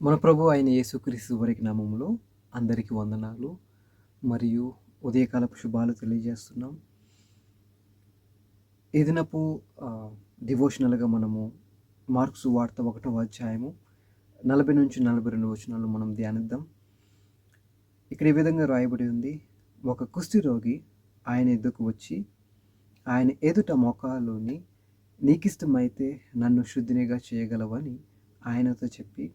మన ప్రభు అయిన యేసుక్రీస్తు వారికి నామములో అందరికీ వందనాలు మరియు ఉదయకాలపు శుభాలు తెలియజేస్తున్నాం. ఈ దినపు డివోషనల్‌గా మనము మార్కు సువార్త 1వ అధ్యాయము 40-42 వచనాలు మనం ధ్యానిద్దాం. ఇక్కడ ఈ విధంగా రాయబడి ఉంది. ఒక కుష్ఠరోగి ఆయన యొద్దకు వచ్చి ఆయన ఎదుట మోకాలుని నీకిష్టమైతే నన్ను శుద్ధినిగా చేయగలవని ఆయనతో చెప్పి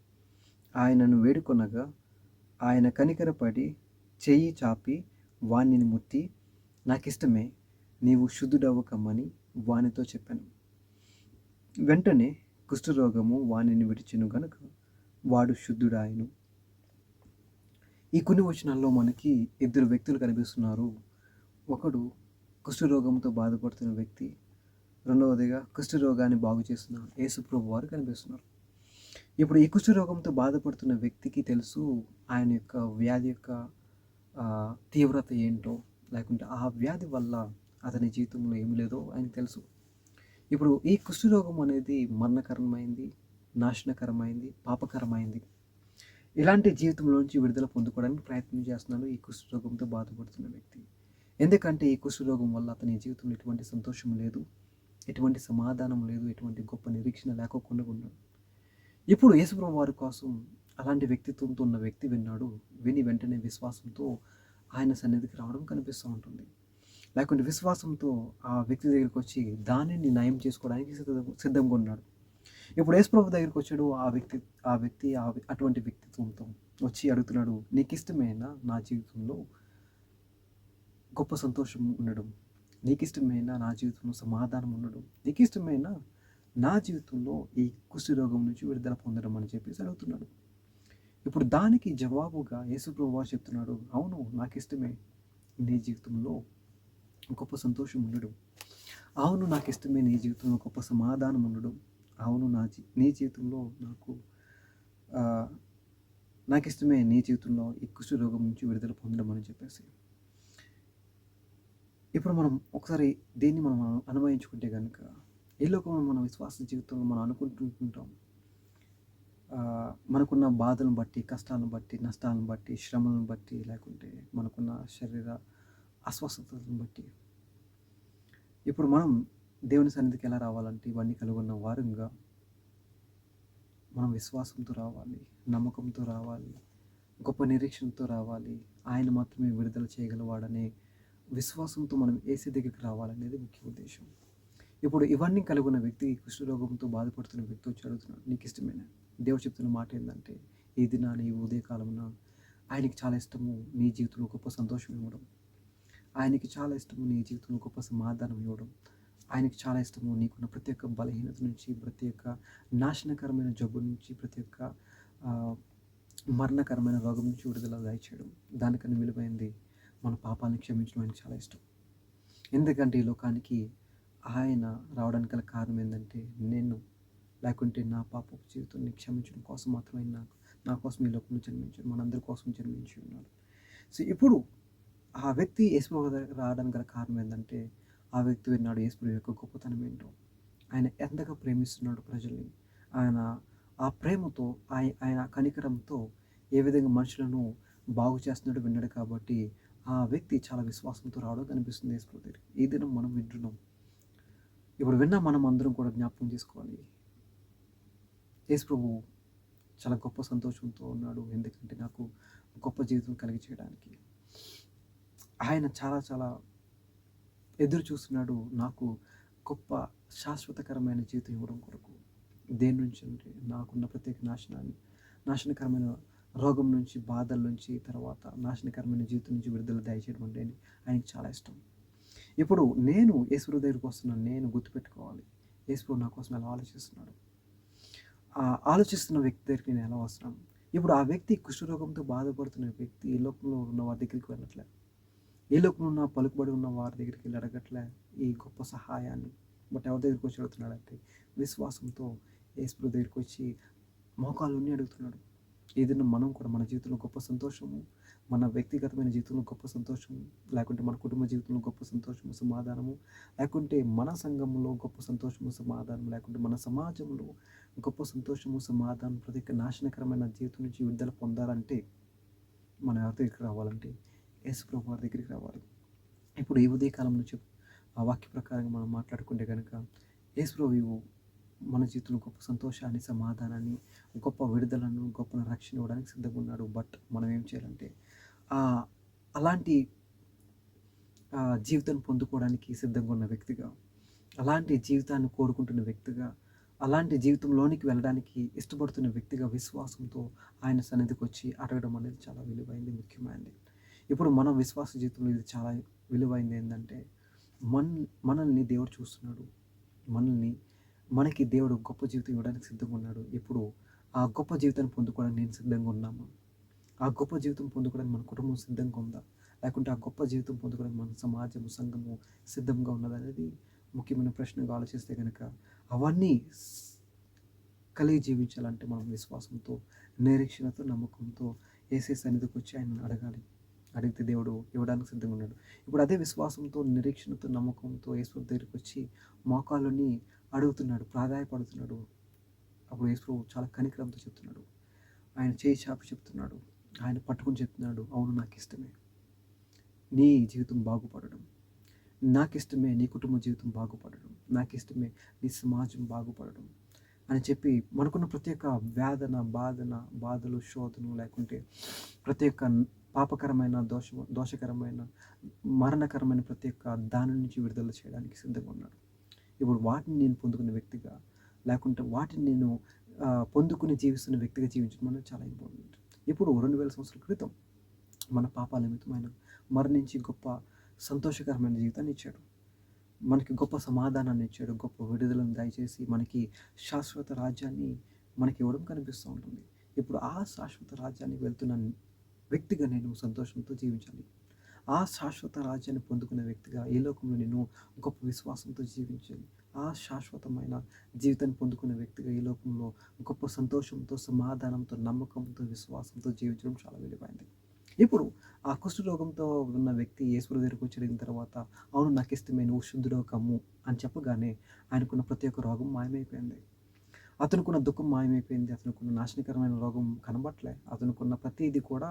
ఆయనను వేడుకొనగా ఆయన కనికరపడి చెయ్యి చాపి వానిని ముట్టి నాకిష్టమే నీవు శుద్ధుడవు కమ్మని వానితో చెప్పాను. వెంటనే కుష్ఠరోగము వానిని విడిచెను గనుక వాడు శుద్ధుడాయెను. ఈ కొన్ని వచనాల్లో మనకి ఇద్దరు వ్యక్తులు కనిపిస్తున్నారు. ఒకడు కుష్ఠరోగంతో బాధపడుతున్న వ్యక్తి, రెండవదిగా కుష్ఠరోగాన్ని బాగు చేస్తున్న యేసుప్రభు వారు కనిపిస్తున్నారు. ఇప్పుడు ఈ కుష్ఠరోగంతో బాధపడుతున్న వ్యక్తికి తెలుసు ఆయన యొక్క వ్యాధి యొక్క తీవ్రత ఏంటో, లేకుంటే ఆ వ్యాధి వల్ల అతని జీవితంలో ఏమి లేదో ఆయనకు తెలుసు. ఇప్పుడు ఈ కుష్ఠరోగం అనేది మరణకరమైంది, నాశనకరమైంది, పాపకరమైంది. ఇలాంటి జీవితంలోంచి విడుదల పొందుకోవడానికి ప్రయత్నం చేస్తున్నాడు ఈ కుష్ఠరోగంతో బాధపడుతున్న వ్యక్తి. ఎందుకంటే ఈ కుష్ఠరోగం వల్ల అతని జీవితంలో ఎటువంటి సంతోషం లేదు, ఎటువంటి సమాధానం లేదు, ఎటువంటి గొప్ప నిరీక్షణ లేకోకుండా ఉన్నాడు. ఇప్పుడు యేసుప్రభు వారి కోసం అలాంటి వ్యక్తిత్వంతో ఉన్న వ్యక్తి విన్నాడు. విని వెంటనే విశ్వాసంతో ఆయన సన్నిధికి రావడం కనిపిస్తూ ఉంటుంది. లేకుంటే విశ్వాసంతో ఆ వ్యక్తి దగ్గరికి వచ్చి దానిని నయం చేసుకోవడానికి సిద్ధంగా ఉన్నాడు. ఇప్పుడు యేసుప్రభు దగ్గరికి వచ్చాడు. ఆ వ్యక్తి అటువంటి వ్యక్తిత్వంతో వచ్చి అడుగుతున్నాడు, నీకు ఇష్టమైన నా జీవితంలో గొప్ప సంతోషం ఉండడం, నీకు ఇష్టమైన నా జీవితంలో సమాధానం ఉండడం, నీకు ఇష్టమైన నా జీవితంలో ఈ కుష్ఠరోగం నుంచి విడుదల పొందడం అని చెప్పేసి అడుగుతున్నాడు. ఇప్పుడు దానికి జవాబుగా యేసుప్రభు వారు చెప్తున్నాడు, అవును నాకు ఇష్టమే నీ జీవితంలో గొప్ప సంతోషం ఉండడం, అవును నాకు ఇష్టమే నీ జీవితంలో గొప్ప సమాధానం ఉండడం, అవును నీ జీవితంలో నాకు ఇష్టమే నీ జీవితంలో ఈ కుష్ఠరోగం నుంచి విడుదల పొందడం అని చెప్పేసి. ఇప్పుడు మనం ఒకసారి దీన్ని మనం అన్వయించుకుంటే కనుక ఈ లోకంలో మన విశ్వాస జీవితంలో మనం అనుకుంటుంటాం, మనకున్న బాధలను బట్టి, కష్టాలను బట్టి, నష్టాలను బట్టి, శ్రమలను బట్టి, లేకుంటే మనకున్న శరీర అస్వస్థతలను బట్టి ఇప్పుడు మనం దేవుని సన్నిధికి ఎలా రావాలంటే ఇవన్నీ కలుగున్న వారంగా మనం విశ్వాసంతో రావాలి, నమ్మకంతో రావాలి, గొప్ప నిరీక్షణతో రావాలి. ఆయన మాత్రమే విడుదల చేయగలవాడనే విశ్వాసంతో మనం యేసు దగ్గరికి రావాలనేది ముఖ్య ఉద్దేశం. ఇప్పుడు ఇవన్నీ కలిగిన వ్యక్తి, కుష్ఠరోగంతో బాధపడుతున్న వ్యక్తి వచ్చి అడుగుతున్నాడు, నీకు ఇష్టమైన దేవుడు చెప్తున్న మాట ఏంటంటే ఈ దినాన ఈ ఉదయకాలమున ఆయనకి చాలా ఇష్టము నీ జీవితంలో గొప్ప సంతోషం ఇవ్వడం, ఆయనకి చాలా ఇష్టము నీ జీవితంలో గొప్ప సమాధానం ఇవ్వడం, ఆయనకి చాలా ఇష్టము నీకున్న ప్రతి ఒక్క బలహీనత నుంచి, ప్రతి ఒక్క నాశనకరమైన జబ్బు నుంచి, ప్రతి ఒక్క మరణకరమైన రోగం నుంచి విడుదల దయచేయడం. దానికన్నా విలువైంది మన పాపాలను క్షమించడం ఆయనకు చాలా ఇష్టం. ఎందుకంటే ఈ లోకానికి ఆయన రావడానికి గల కారణం ఏంటంటే లేకుంటే నా పాపపు జీవితాన్ని క్షమించడం కోసం మాత్రమే నా కోసం ఈ లోకంలో జన్మించాడు, మనందరి కోసం జన్మించి ఉన్నాడు. సో ఇప్పుడు ఆ వ్యక్తి యేసుప్రభు దగ్గరికి రావడానికి గల కారణం ఏంటంటే ఆ వ్యక్తి విన్నాడు యేసుప్రభు యొక్క గొప్పతనం ఏంటో, ఆయన ఎంతగా ప్రేమిస్తున్నాడు ప్రజల్ని, ఆయన ఆ ప్రేమతో ఆయన కనికరంతో ఏ విధంగా మనుషులను బాగు చేస్తున్నాడు విన్నాడు. కాబట్టి ఆ వ్యక్తి చాలా విశ్వాసంతో రావడం కనిపిస్తుంది యేసుప్రభు దగ్గరికి. ఈ దినం మనం వింటున్నాం. ఇప్పుడు విన్నా మనం అందరం కూడా జ్ఞాపకం చేసుకోవాలి, యేసుప్రభు చాలా గొప్ప సంతోషంతో ఉన్నాడు. ఎందుకంటే నాకు గొప్ప జీవితం కలిగి చేయడానికి ఆయన చాలా చాలా ఎదురు చూస్తున్నాడు, నాకు గొప్ప శాశ్వతకరమైన జీవితం ఇవ్వడం కొరకు. దేని నుంచి అంటే నాకున్న ప్రత్యేక నాశనకరమైన రోగం నుంచి, బాధల నుంచి, తర్వాత నాశనకరమైన జీవితం నుంచి విడుదల దయచేయడం అంటే ఆయనకి చాలా ఇష్టం. ఇప్పుడు నేను యేసుప్రభు దగ్గరికి వస్తున్నాను, నేను గుర్తుపెట్టుకోవాలి యేసుప్రభు నా కోసం ఎలా ఆలోచిస్తున్నాడు, ఆలోచిస్తున్న వ్యక్తి దగ్గరికి నేను ఎలా వస్తున్నాను. ఇప్పుడు ఆ వ్యక్తి కుష్ఠరోగంతో బాధపడుతున్న వ్యక్తి ఈ లోకంలో ఉన్న వారి దగ్గరికి వెళ్ళట్లే, ఏ లోకంలో ఉన్న పలుకుబడి ఉన్న వారి దగ్గరికి వెళ్ళి అడగట్లే ఈ గొప్ప సహాయాన్ని. బట్ ఎవరి దగ్గరికి వచ్చి అడుగుతున్నాడంటే విశ్వాసంతో యేసుప్రభు దగ్గరికి వచ్చి మోకాళ్ళుని అడుగుతున్నాడు. ఏదైనా మనం కూడా మన జీవితంలో గొప్ప సంతోషము, మన వ్యక్తిగతమైన జీవితంలో గొప్ప సంతోషం, లేకుంటే మన కుటుంబ జీవితంలో గొప్ప సంతోషము, సమాధానము, లేకుంటే మన సంఘంలో గొప్ప సంతోషము, సమాధానం, లేకుంటే మన సమాజంలో గొప్ప సంతోషము, సమాధానం, ప్రతి ఒక్క నాశనకరమైన జీవితం నుంచి విడుదల పొందాలంటే మన ఎవరి దగ్గరికి రావాలంటే యేసుప్రభు వారి దగ్గరికి రావాలి. ఇప్పుడు ఈ ఉదయకాలం నుంచి ఆ వాక్య ప్రకారంగా మనం మాట్లాడుకుంటే కనుక యేసుప్రభువు మన జీవితంలో గొప్ప సంతోషాన్ని, సమాధానాన్ని, గొప్ప విడుదలను, గొప్ప రక్షణ ఇవ్వడానికి సిద్ధంగా ఉన్నాడు. బట్ మనం ఏం చేయాలంటే అలాంటి జీవితాన్ని పొందుకోవడానికి సిద్ధంగా ఉన్న వ్యక్తిగా, అలాంటి జీవితాన్ని కోరుకుంటున్న వ్యక్తిగా, అలాంటి జీవితంలోనికి వెళ్ళడానికి ఇష్టపడుతున్న వ్యక్తిగా విశ్వాసంతో ఆయన సన్నిధికి వచ్చి అడగడం అనేది చాలా విలువైంది, ముఖ్యమైనది. ఇప్పుడు మన విశ్వాస జీవితంలో ఇది చాలా విలువైంది. ఏంటంటే మనల్ని దేవుడు చూస్తున్నాడు. మనకి దేవుడు గొప్ప జీవితం ఇవ్వడానికి సిద్ధంగా ఉన్నాడు. ఇప్పుడు ఆ గొప్ప జీవితాన్ని పొందుకోవడానికి నేను సిద్ధంగా ఉన్నామా? ఆ గొప్ప జీవితం పొందుకోవడానికి మన కుటుంబం సిద్ధంగా ఉందా? లేకుంటే ఆ గొప్ప జీవితం పొందుకోవడానికి మన సమాజము, సంఘము సిద్ధంగా ఉన్నదనేది ముఖ్యమైన ప్రశ్నగా ఆలోచిస్తే కనుక అవన్నీ కలిగి జీవించాలంటే మనం విశ్వాసంతో, నిరీక్షణతో, నమ్మకంతో యేసయ్య సన్నిధికి వచ్చి ఆయనను అడగాలి. అడిగితే దేవుడు ఇవ్వడానికి సిద్ధంగా ఉన్నాడు. ఇప్పుడు అదే విశ్వాసంతో, నిరీక్షణతో, నమ్మకంతో యేసు దగ్గరికి వచ్చి మోకాళ్ళుని అడుగుతున్నాడు, ప్రాధాయపడుతున్నాడు. అప్పుడు యేసు చాలా కనికరంతో చెప్తున్నాడు. ఆయన చేయి చాపి చెప్తున్నాడు. ఆయన పట్టుకుని చెప్తున్నాడు, అవును నాకు ఇష్టమే నీ జీవితం బాగుపడడం, నాకు ఇష్టమే నీ కుటుంబ జీవితం బాగుపడడం, నాకు ఇష్టమే నీ సమాజం బాగుపడడం అని చెప్పి మనకున్న ప్రతి ఒక్క వేదన, బాధలు, శోధన, లేకుంటే ప్రతి ఒక్క పాపకరమైన, దోషకరమైన, మరణకరమైన ప్రతి ఒక్క దాని నుంచి విడుదల చేయడానికి సిద్ధంగా ఉన్నాడు. ఇప్పుడు వాటిని నేను పొందుకున్న వ్యక్తిగా, లేకుంటే వాటిని నేను పొందుకుని జీవిస్తున్న వ్యక్తిగా జీవించడం అనేది చాలా ఇంపార్టెంట్. ఇప్పుడు 2000 సంవత్సరాల క్రితం మన పాపాల నిమిత్తం ఆయన మరణించి గొప్ప సంతోషకరమైన జీవితాన్ని ఇచ్చాడు. మనకి గొప్ప సమాధానాన్ని ఇచ్చాడు, గొప్ప విడుదలను దయచేసి మనకి శాశ్వత రాజ్యాన్ని మనకి ఇవ్వడం కనిపిస్తూ ఉంటుంది. ఇప్పుడు ఆ శాశ్వత రాజ్యానికి వెళ్తున్న వ్యక్తిగా నేను సంతోషంతో జీవించాలి. ఆ శాశ్వత రాజ్యాన్ని పొందుకునే వ్యక్తిగా ఈ లోకంలో నేను గొప్ప విశ్వాసంతో జీవించాలి. ఆ శాశ్వతమైన జీవితాన్ని పొందుకునే వ్యక్తిగా ఈ లోకంలో గొప్ప సంతోషంతో, సమాధానంతో, నమ్మకంతో, విశ్వాసంతో జీవించడం చాలా విలువైంది. ఇప్పుడు ఆ కుష్ఠరోగంతో ఉన్న వ్యక్తి యేసు దగ్గరికి వచ్చిన తర్వాత, అవును నాకు ఇష్టమే నువ్వు శుద్ధుడో కమ్ము అని చెప్పగానే ఆయనకున్న ప్రతి ఒక్క రోగం మాయమైపోయింది. అతనుకున్న దుఃఖం మాయమైపోయింది. అతనుకున్న నాశనకరమైన రోగం కనబట్లే. అతనుకున్న ప్రతిదీ కూడా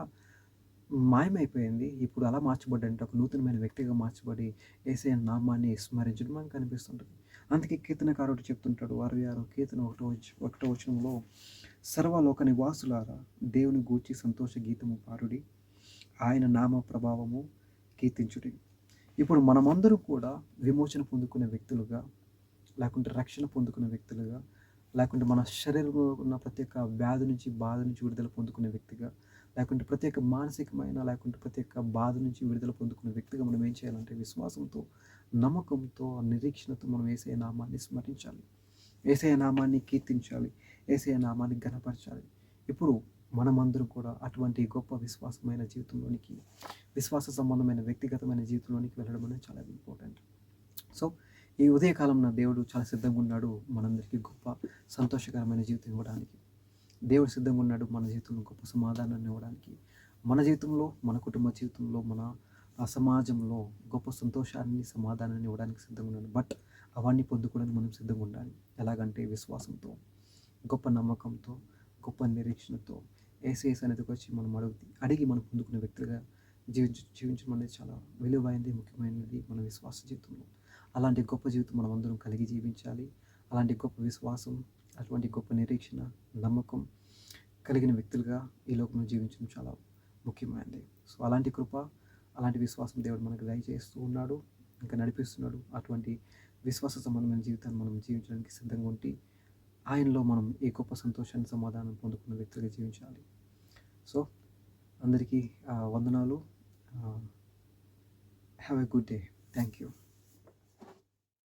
మాయమైపోయింది. ఇప్పుడు అలా మార్చబడ్డంటే ఒక నూతనమైన వ్యక్తిగా మార్చబడి యేసయ్య నామాన్ని స్మరించడం మనకు కనిపిస్తుంటుంది. అందుకే కీర్తనకారుడు చెప్తుంటాడు 66 కీర్తన 1వ వచనంలో, సర్వలోక నివాసులారా దేవుని గూర్చి సంతోష గీతము పారుడి, ఆయన నామ ప్రభావము కీర్తించుడి. ఇప్పుడు మనమందరం కూడా విమోచన పొందుకునే వ్యక్తులుగా, లేకుంటే రక్షణ పొందుకునే వ్యక్తులుగా, లేకుంటే మన శరీరంలో ఉన్న ప్రతి ఒక్క వ్యాధి నుంచి, బాధ నుంచి విడుదల పొందుకునే వ్యక్తిగా, లేకుంటే ప్రతి ఒక్క మానసికమైన, లేకుంటే ప్రతి ఒక్క బాధ నుంచి విడుదల పొందుకునే వ్యక్తిగా మనం ఏం చేయాలంటే విశ్వాసంతో, నమ్మకంతో, నిరీక్షణతో మనం యేసయ్య నామాన్ని స్మరించాలి, యేసయ్య నామాన్ని కీర్తించాలి, యేసయ్య నామాన్ని ఘనపరచాలి. ఇప్పుడు మనమందరం కూడా అటువంటి గొప్ప విశ్వాసమైన జీవితంలోనికి, విశ్వాస సంబంధమైన వ్యక్తిగతమైన జీవితంలోనికి వెళ్ళడం అనేది చాలా ఇంపార్టెంట్. సో ఈ ఉదయకాలం నా దేవుడు చాలా సిద్ధంగా ఉన్నాడు మనందరికీ గొప్ప సంతోషకరమైన జీవితం ఇవ్వడానికి. దేవుడు సిద్ధంగా ఉన్నాడు మన జీవితంలో గొప్ప సమాధానాన్ని ఇవ్వడానికి. మన జీవితంలో, మన కుటుంబ జీవితంలో, మన సమాజంలో గొప్ప సంతోషాన్ని, సమాధానాన్ని ఇవ్వడానికి సిద్ధంగా ఉన్నాడు. బట్ అవన్నీ పొందుకోవడానికి మనం సిద్ధంగా ఉండాలి. ఎలాగంటే విశ్వాసంతో, గొప్ప నమ్మకంతో, గొప్ప నిరీక్షణతో యేసయ్య సన్నిధికి వచ్చి మనం అడిగి మనం పొందుకునే వ్యక్తిగా జీవించడం అనేది చాలా విలువైనది, ముఖ్యమైనది మన విశ్వాస జీవితంలో. అలాంటి గొప్ప జీవితం మనం అందరం కలిగి జీవించాలి. అలాంటి గొప్ప విశ్వాసం, అటువంటి గొప్ప నిరీక్షణ, నమ్మకం కలిగిన వ్యక్తులుగా ఈ లోకంలో జీవించడం చాలా ముఖ్యమైనది. సో అలాంటి కృప, అలాంటి విశ్వాసం దేవుడు మనకు దయచేస్తూ ఉన్నాడు, ఇంకా నడిపిస్తున్నాడు. అటువంటి విశ్వాస సంబంధమైన జీవితాన్ని మనం జీవించడానికి సిద్ధంగా ఉండి ఆయనలో మనం ఈ గొప్ప సంతోషాన్ని, సమాధానం పొందుకున్న వ్యక్తులుగా జీవించాలి. సో అందరికీ వందనాలు. Have a good day. Thank you.